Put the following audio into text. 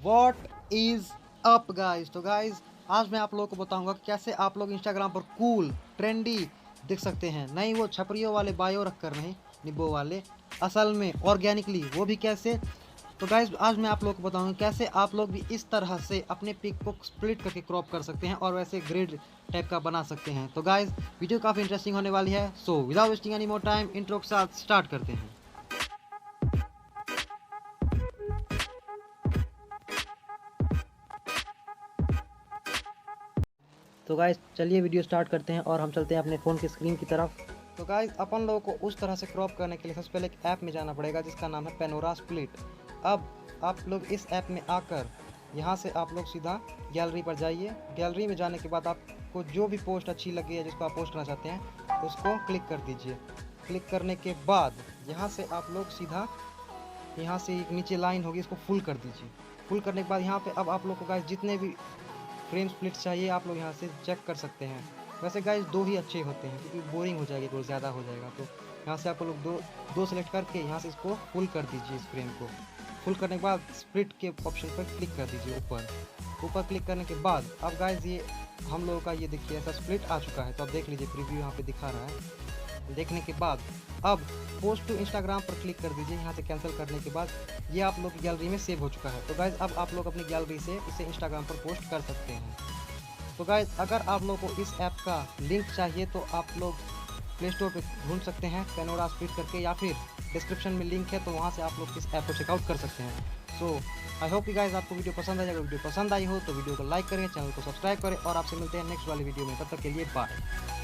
What is up guys. तो guys आज मैं आप लोगों को बताऊंगा कि कैसे आप लोग इंस्टाग्राम पर कूल ट्रेंडी दिख सकते हैं। नहीं वो छपरियों वाले बायो रख कर नहीं, निब्बो वाले, असल में ऑर्गेनिकली, वो भी कैसे। तो गाइज आज मैं आप लोगों को बताऊंगा कैसे आप लोग भी इस तरह से अपने पिक को स्प्लिट करके क्रॉप कर सकते हैं और वैसे ग्रिड टाइप का बना सकते हैं। तो गाइज वीडियो काफ़ी इंटरेस्टिंग होने वाली है। So without wasting any more time intro के साथ स्टार्ट करते हैं। तो गाइस चलिए वीडियो स्टार्ट करते हैं और हम चलते हैं अपने फ़ोन की स्क्रीन की तरफ। तो गाइस अपन लोगों को उस तरह से क्रॉप करने के लिए सबसे पहले एक ऐप में जाना पड़ेगा जिसका नाम है पेनोरा स्प्लिट। अब आप लोग इस ऐप में आकर यहाँ से आप लोग सीधा गैलरी पर जाइए। गैलरी में जाने के बाद आपको जो भी पोस्ट अच्छी लगी है, जिसको आप पोस्ट करना चाहते हैं, उसको क्लिक कर दीजिए। क्लिक करने के बाद यहाँ से आप लोग सीधा यहाँ से एक नीचे लाइन होगी, इसको फुल कर दीजिए। फुल करने के बाद यहाँ पे अब आप लोग को गाइस जितने भी फ्रेम स्प्लिट चाहिए आप लोग यहाँ से चेक कर सकते हैं। वैसे गाइस दो ही अच्छे होते हैं क्योंकि बोरिंग हो जाएगी, बहुत ज़्यादा हो जाएगा। तो यहाँ से आपको लोग दो सेलेक्ट करके यहाँ से इसको फुल कर दीजिए। इस फ्रेम को फुल करने के बाद स्प्लिट के ऑप्शन पर क्लिक कर दीजिए। ऊपर क्लिक करने के बाद अब गाइस ये हम लोगों का ये देखिए ऐसा स्प्लिट आ चुका है। तो आप देख लीजिए, प्रीव्यू यहाँ पे दिखा रहा है। देखने के बाद अब पोस्ट टू इंस्टाग्राम पर क्लिक कर दीजिए। यहाँ से कैंसिल करने के बाद ये आप लोग गैलरी में सेव हो चुका है। तो गाइज अब आप लोग अपनी गैलरी से इसे इंस्टाग्राम पर पोस्ट कर सकते हैं। तो गाइज अगर आप लोग को इस ऐप का लिंक चाहिए तो आप लोग प्ले स्टोर पर ढूंढ सकते हैं पेनोरा स्प्लिट करके, या फिर डिस्क्रिप्शन में लिंक है तो वहाँ से आप लोग इस ऐप को चेकआउट कर सकते हैं। सो आई होप कि गाइज आपको वीडियो पसंद आए। अगर वीडियो पसंद आई हो तो वीडियो को लाइक करें, चैनल को सब्सक्राइब करें और आपसे मिलते हैं नेक्स्ट वाली वीडियो में। तब तक के लिए बाय।